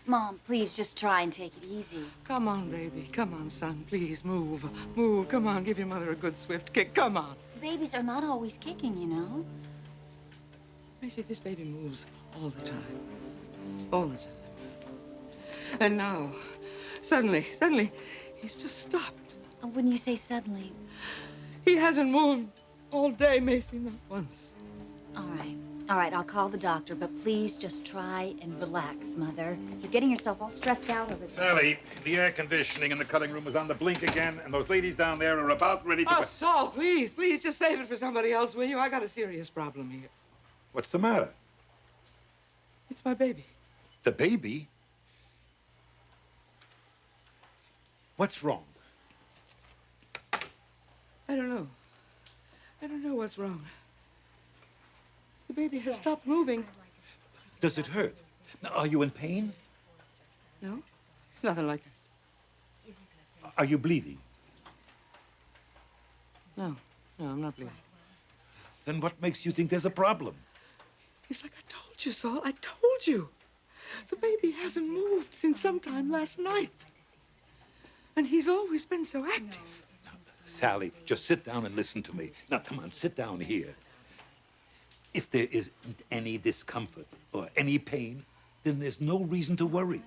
Mom, please just try and take it easy. Come on, baby. Come on, son. Please, move. Move. Come on, give your mother a good swift kick. Come on. Babies are not always kicking, you know. Macy, this baby moves all the time. All the time. And now, suddenly, he's just stopped. When you say suddenly... He hasn't moved all day, Macy, not once. All right, I'll call the doctor, but please just try and relax, Mother. You're getting yourself all stressed out over this. Sally, the air conditioning in the cutting room is on the blink again, and those ladies down there are about ready to... Oh, Saul, please, just save it for somebody else, will you? I got a serious problem here. What's the matter? It's my baby. The baby? What's wrong? I don't know. I don't know what's wrong. The baby has stopped moving. Does it hurt? Now, are you in pain? No, it's nothing like that. Are you bleeding? No, I'm not bleeding. Then what makes you think there's a problem? It's like I told you, Saul. I told you. The baby hasn't moved since sometime last night. And he's always been so active. Now, Sally, just sit down and listen to me. Now, come on, sit down here. If there isn't any discomfort or any pain, then there's no reason to worry.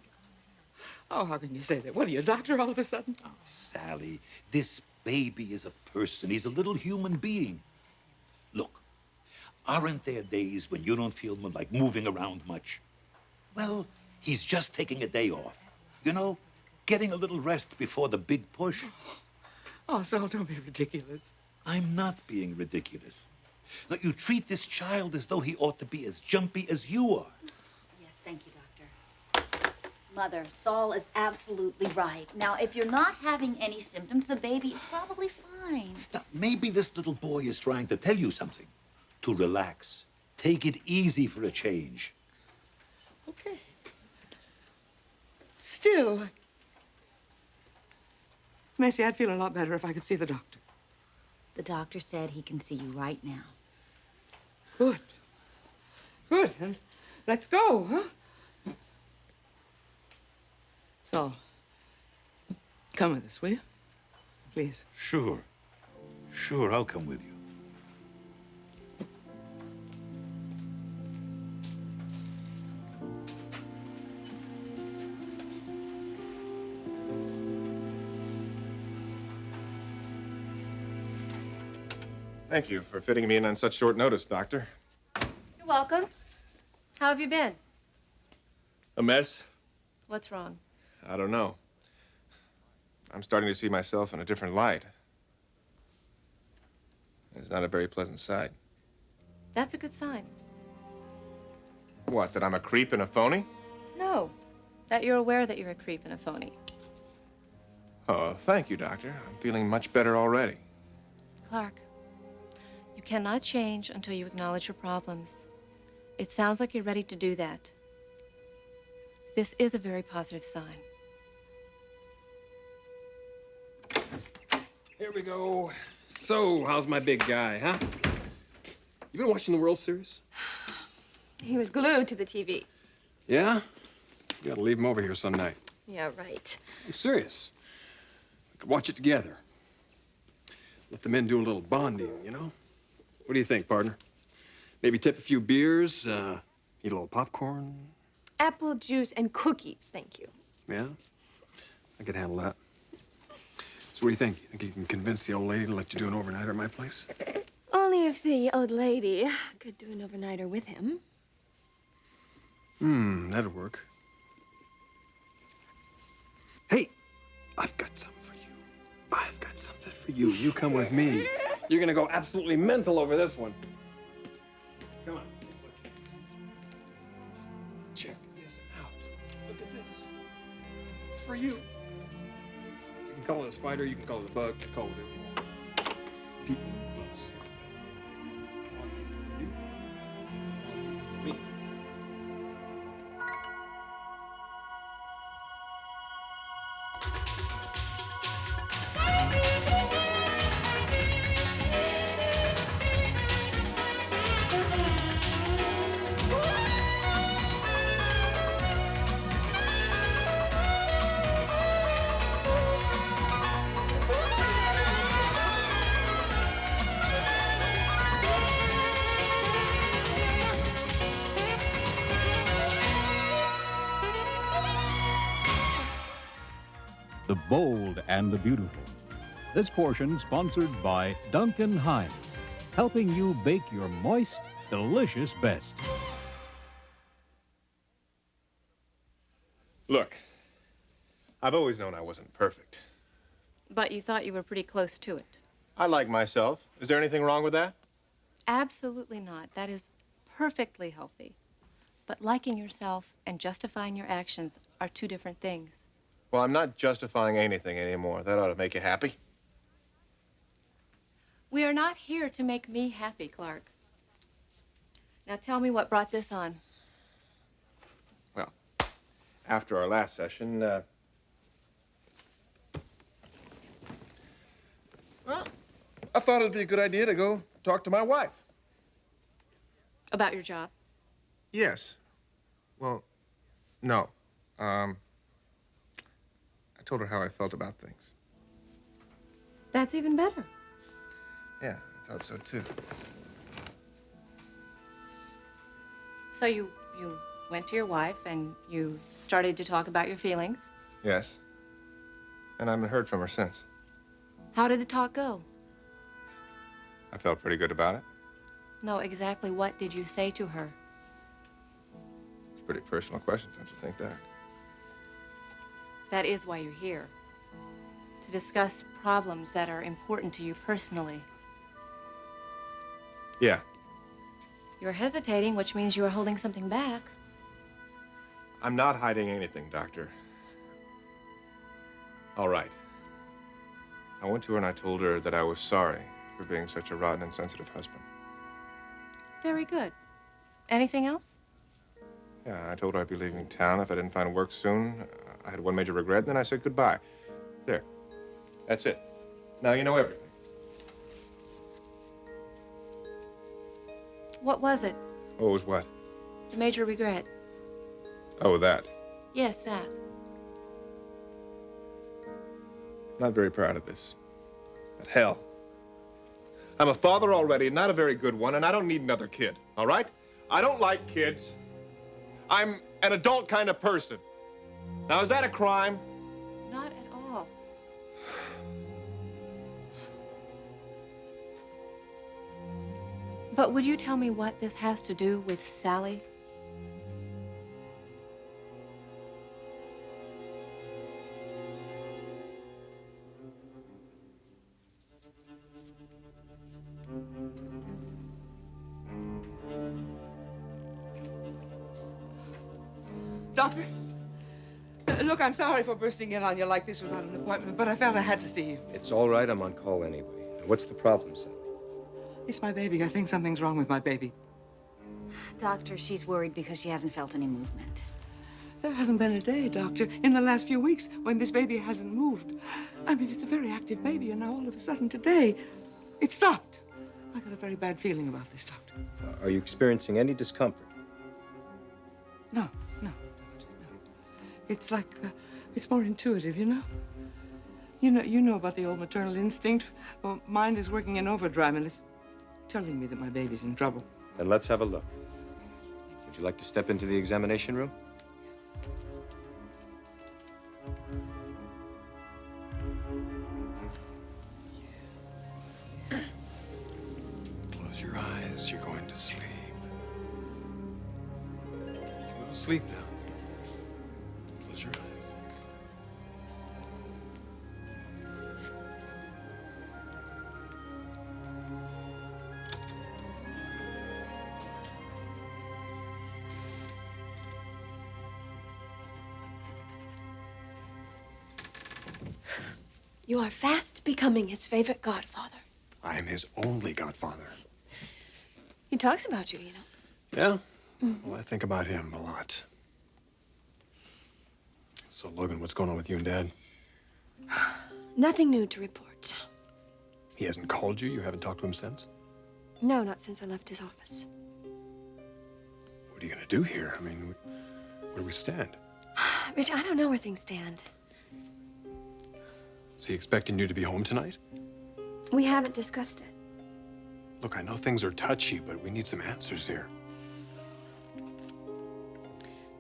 Oh, how can you say that? What are you, a doctor all of a sudden? Oh, Sally, this baby is a person. He's a little human being. Look, aren't there days when you don't feel like moving around much? Well, he's just taking a day off. You know, getting a little rest before the big push. Oh, Saul, don't be ridiculous. I'm not being ridiculous. Now, you treat this child as though he ought to be as jumpy as you are. Yes, thank you, Doctor. Mother, Saul is absolutely right. Now, if you're not having any symptoms, the baby is probably fine. Now, maybe this little boy is trying to tell you something. To relax. Take it easy for a change. Okay. Still, Macy, I'd feel a lot better if I could see the doctor. The doctor said he can see you right now. Good. Good. And let's go, huh? Saul, come with us, will you? Please. Sure. Sure, I'll come with you. Thank you for fitting me in on such short notice, Doctor. You're welcome. How have you been? A mess? What's wrong? I don't know. I'm starting to see myself in a different light. It's not a very pleasant sight. That's a good sign. What, that I'm a creep and a phony? No, that you're aware that you're a creep and a phony. Oh, thank you, Doctor. I'm feeling much better already. Clarke, you cannot change until you acknowledge your problems. It sounds like you're ready to do that. This is a very positive sign. Here we go. So, how's my big guy, huh? You been watching the World Series? He was glued to the TV. Yeah? You gotta leave him over here some night. Yeah, right. I'm serious. We could watch it together. Let the men do a little bonding, you know? What do you think, partner? Maybe tip a few beers, eat a little popcorn? Apple juice and cookies, thank you. Yeah? I could handle that. So what do you think? You think you can convince the old lady to let you do an overnighter at my place? Only if the old lady could do an overnighter with him. That'd work. Hey, I've got something for you. I've got something for you. You come with me. You're gonna go absolutely mental over this one. Come on, let's take a look at this. Check this out. Look at this. It's for you. You can call it a spider, you can call it a bug, you can call it whatever you want. People will see. One for you, one for me. the bold and the beautiful. This portion sponsored by Duncan Hines, helping you bake your moist, delicious best. Look, I've always known I wasn't perfect. But you thought you were pretty close to it. I like myself. Is there anything wrong with that? Absolutely not. That is perfectly healthy. But liking yourself and justifying your actions are two different things. Well, I'm not justifying anything anymore. That ought to make you happy. We are not here to make me happy, Clarke. Now tell me what brought this on. Well, after our last session, Well, I thought it'd be a good idea to go talk to my wife. About your job? Yes. Well, no. I told her how I felt about things. That's even better. Yeah, I thought so too. So you went to your wife and you started to talk about your feelings. yes. And I haven't heard from her since. How did the talk go? I felt pretty good about it. No, exactly what did you say to her? It's a pretty personal question, don't you think, Doc? That is why you're here. To discuss problems that are important to you personally. Yeah. You're hesitating, which means you are holding something back. I'm not hiding anything, Doctor. All right. I went to her and I told her that I was sorry for being such a rotten, insensitive husband. Very good. Anything else? Yeah, I told her I'd be leaving town if I didn't find work soon. I had one major regret, and then I said goodbye. There. That's it. Now you know everything. What was it? What was what? The major regret. Oh, that. Yes, that. Not very proud of this. But hell. I'm a father already, not a very good one, and I don't need another kid, all right? I don't like kids. I'm an adult kind of person. Now, is that a crime? Not at all. But would you tell me what this has to do with Sally? Doctor, look, I'm sorry for bursting in on you like this without an appointment, but I felt I had to see you. It's all right. I'm on call anyway. What's the problem, Sally? It's my baby. I think something's wrong with my baby. Doctor, she's worried because she hasn't felt any movement. There hasn't been a day, Doctor, in the last few weeks when this baby hasn't moved. I mean, it's a very active baby, and now all of a sudden today, it stopped. I got a very bad feeling about this, Doctor. Are you experiencing any discomfort? No, Doctor, no. It's like, it's more intuitive, you know? You know about the old maternal instinct. Well, mine is working in overdrive, and it's telling me that my baby's in trouble. Then let's have a look. Would you like to step into the examination room? Close your eyes. You're going to sleep. You go to sleep now. Close your eyes. You are fast becoming his favorite godfather. I am his only godfather. He talks about you, you know. Yeah? Well, I think about him a lot. So, Logan, what's going on with you and Dad? Nothing new to report. He hasn't called you? You haven't talked to him since? No, not since I left his office. What are you going to do here? I mean, where do we stand? Rich, I don't know where things stand. Is he expecting you to be home tonight? We haven't discussed it. Look, I know things are touchy, but we need some answers here.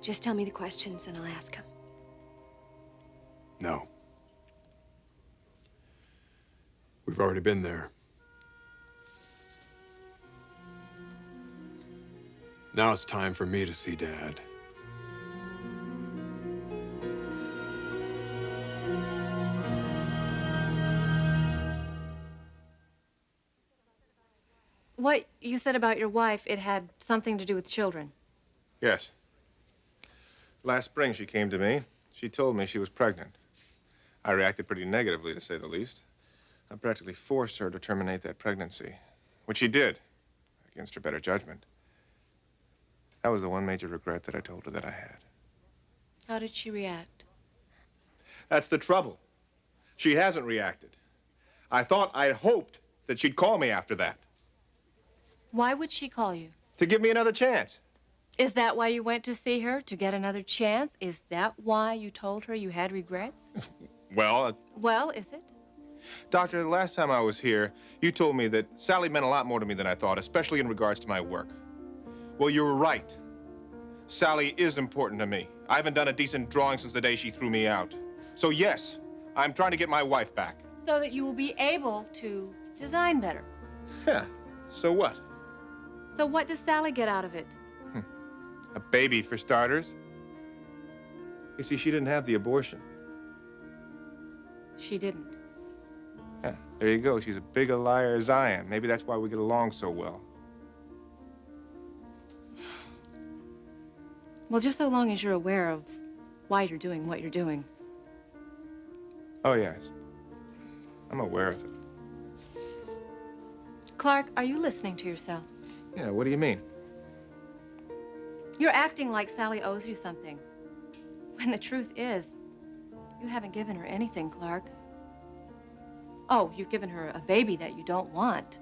Just tell me the questions and I'll ask him. No. We've already been there. Now it's time for me to see Dad. What you said about your wife, it had something to do with children. Yes. Last spring, she came to me. She told me she was pregnant. I reacted pretty negatively, to say the least. I practically forced her to terminate that pregnancy, which she did, against her better judgment. That was the one major regret that I told her that I had. How did she react? That's the trouble. She hasn't reacted. I'd hoped that she'd call me after that. Why would she call you? To give me another chance. Is that why you went to see her? To get another chance? Is that why you told her you had regrets? Well, Well, is it? Doctor, the last time I was here, you told me that Sally meant a lot more to me than I thought, especially in regards to my work. Well, you were right. Sally is important to me. I haven't done a decent drawing since the day she threw me out. So yes, I'm trying to get my wife back. So that you will be able to design better. Yeah, so what? So what does Sally get out of it? A baby, for starters. You see, she didn't have the abortion. She didn't. Yeah, there you go. She's as big a liar as I am. Maybe that's why we get along so well. Well, just so long as you're aware of why you're doing what you're doing. Oh, yes. I'm aware of it. Clarke, are you listening to yourself? Yeah, what do you mean? You're acting like Sally owes you something. When the truth is, you haven't given her anything, Clarke. Oh, you've given her a baby that you don't want.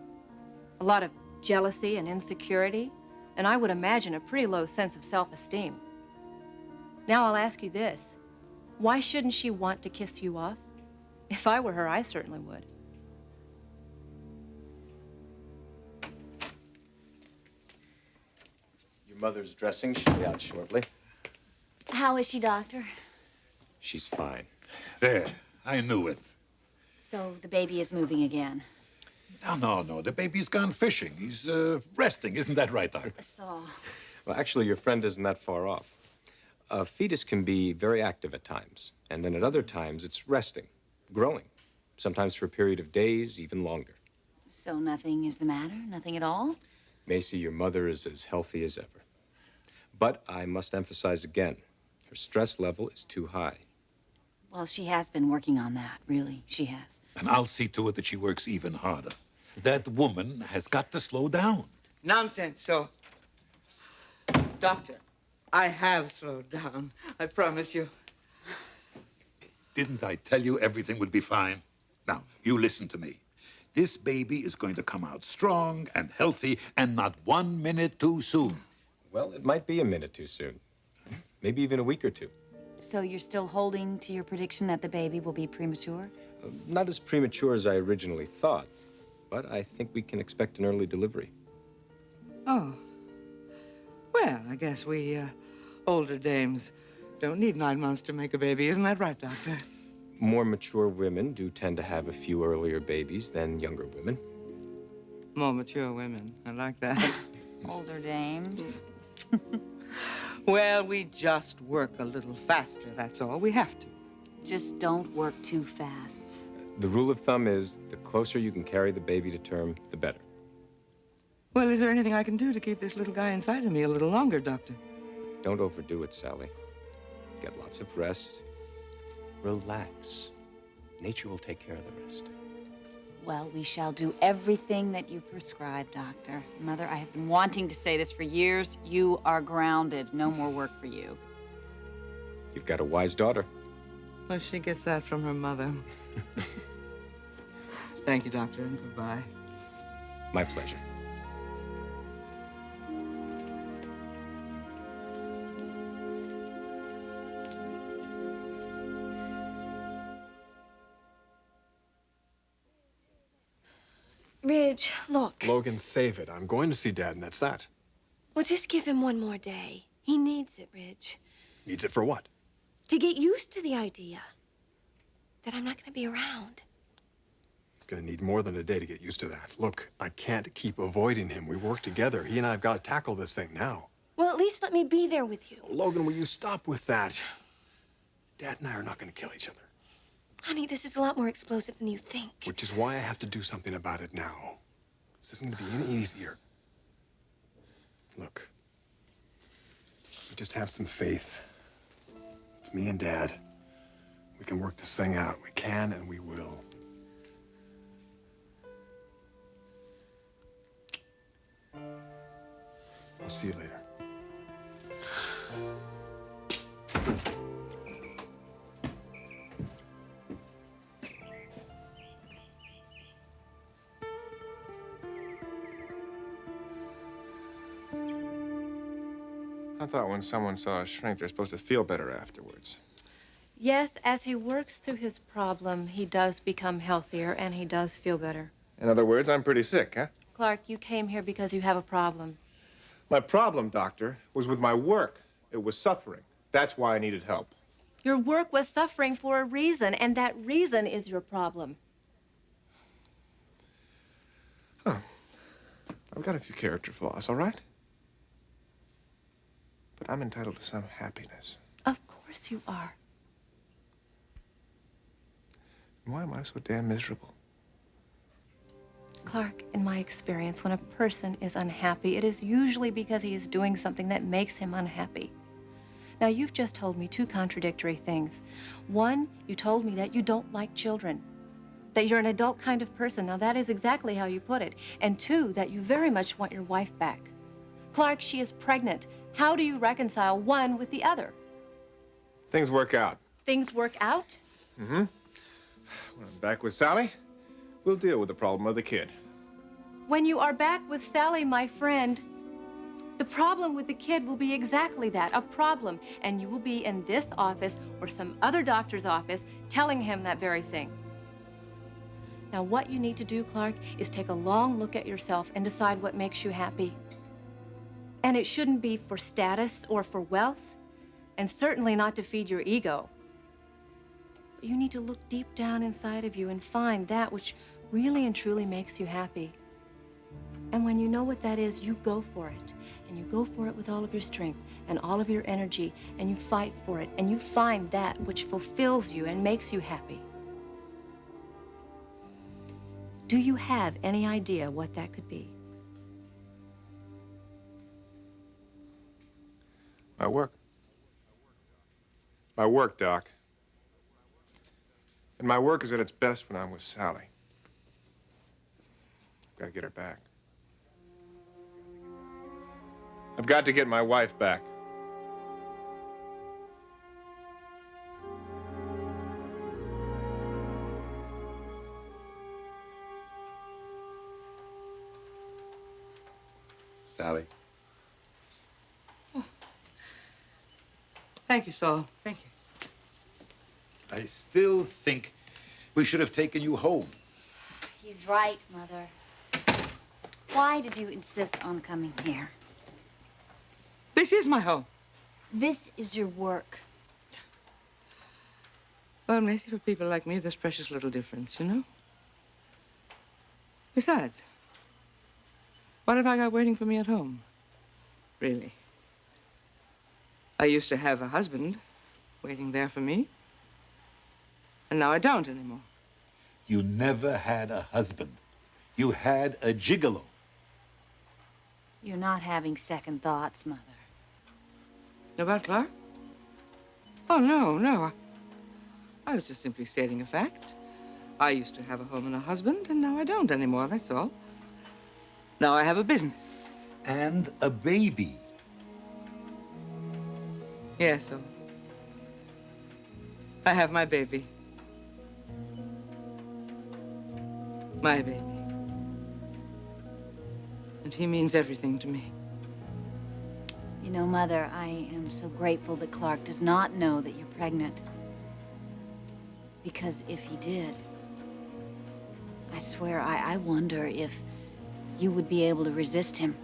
A lot of jealousy and insecurity, and I would imagine a pretty low sense of self-esteem. Now I'll ask you this. Why shouldn't she want to kiss you off? If I were her, I certainly would. Your mother's dressing. She'll be out shortly. How is she, Doctor? She's fine. There, I knew it. So the baby is moving again. No. The baby's gone fishing. He's resting. Isn't that right, Doctor? Saul. Well, actually, your friend isn't that far off. A fetus can be very active at times, and then at other times it's resting, growing, sometimes for a period of days, even longer. So nothing is the matter? Nothing at all? Macy, your mother is as healthy as ever. But I must emphasize again, her stress level is too high. Well, she has been working on that, really. She has. And I'll see to it that she works even harder. That woman has got to slow down. Nonsense, so. Doctor, I have slowed down. I promise you. Didn't I tell you everything would be fine? Now, you listen to me. This baby is going to come out strong and healthy and not 1 minute too soon. Well, it might be a minute too soon. Maybe even a week or two. So you're still holding to your prediction that the baby will be premature? Not as premature as I originally thought, but I think we can expect an early delivery. Oh. Well, I guess we, older dames don't need 9 months to make a baby. Isn't that right, Doctor? More mature women do tend to have a few earlier babies than younger women. More mature women. I like that. Older dames. Well, we just work a little faster, that's all. We have to. Just don't work too fast. The rule of thumb is the closer you can carry the baby to term, the better. Well, is there anything I can do to keep this little guy inside of me a little longer, Doctor? Don't overdo it, Sally. Get lots of rest. Relax. Nature will take care of the rest. Well, we shall do everything that you prescribe, Doctor. Mother, I have been wanting to say this for years. You are grounded. No more work for you. You've got a wise daughter. Well, she gets that from her mother. Thank you, Doctor, and goodbye. My pleasure. Ridge, look. Logan, save it. I'm going to see Dad, and that's that. Well, just give him one more day. He needs it, Ridge. Needs it for what? To get used to the idea that I'm not going to be around. It's gonna need more than a day to get used to that. Look, I can't keep avoiding him. We work together. He and I have got to tackle this thing now. Well, at least let me be there with you. Logan, will you stop with that? Dad and I are not gonna kill each other. Honey, this is a lot more explosive than you think. Which is why I have to do something about it now. This isn't gonna be any easier. Look, we just have some faith. It's me and Dad. We can work this thing out. We can and we will. I'll see you later. I thought when someone saw a shrink, they're supposed to feel better afterwards. Yes, as he works through his problem, he does become healthier and he does feel better. In other words, I'm pretty sick, huh? Clarke, you came here because you have a problem. My problem, doctor, was with my work. It was suffering. That's why I needed help. Your work was suffering for a reason, and that reason is your problem. Huh. I've got a few character flaws, all right? But I'm entitled to some happiness. Of course you are. And why am I so damn miserable? Clarke, in my experience, when a person is unhappy, it is usually because he is doing something that makes him unhappy. Now, you've just told me two contradictory things. One, you told me that you don't like children, that you're an adult kind of person. Now, that is exactly how you put it. And two, that you very much want your wife back. Clarke, she is pregnant. How do you reconcile one with the other? Things work out. Things work out? Mm-hmm. When I'm back with Sally, we'll deal with the problem of the kid. When you are back with Sally, my friend, the problem with the kid will be exactly that, a problem. And you will be in this office or some other doctor's office telling him that very thing. Now, what you need to do, Clarke, is take a long look at yourself and decide what makes you happy. And it shouldn't be for status or for wealth, and certainly not to feed your ego. But you need to look deep down inside of you and find that which really and truly makes you happy. And when you know what that is, you go for it. And you go for it with all of your strength and all of your energy, and you fight for it, and you find that which fulfills you and makes you happy. Do you have any idea what that could be? My work. My work, Doc. And my work is at its best when I'm with Sally. I've got to get her back. I've got to get my wife back. Sally. Thank you, Saul. Thank you. I still think we should have taken you home. He's right, Mother. Why did you insist on coming here? This is my home. This is your work. Well, Macy, for people like me, there's precious little difference, you know? Besides, what have I got waiting for me at home? Really? I used to have a husband waiting there for me, and now I don't anymore. You never had a husband. You had a gigolo. You're not having second thoughts, Mother. About Clarke? Oh, no. I was just simply stating a fact. I used to have a home and a husband, and now I don't anymore, that's all. Now I have a business. And a baby. Yes, so I have my baby. My baby. And he means everything to me. You know, Mother, I am so grateful that Clarke does not know that you're pregnant. Because if he did, I swear, I wonder if you would be able to resist him.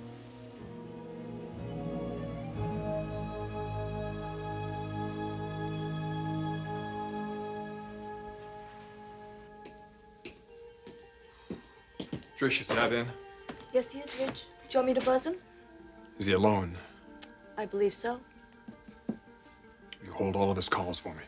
Trish, is Dad in? Yes, he is, Rich. Do you want me to buzz him? Is he alone? I believe so. You hold all of his calls for me.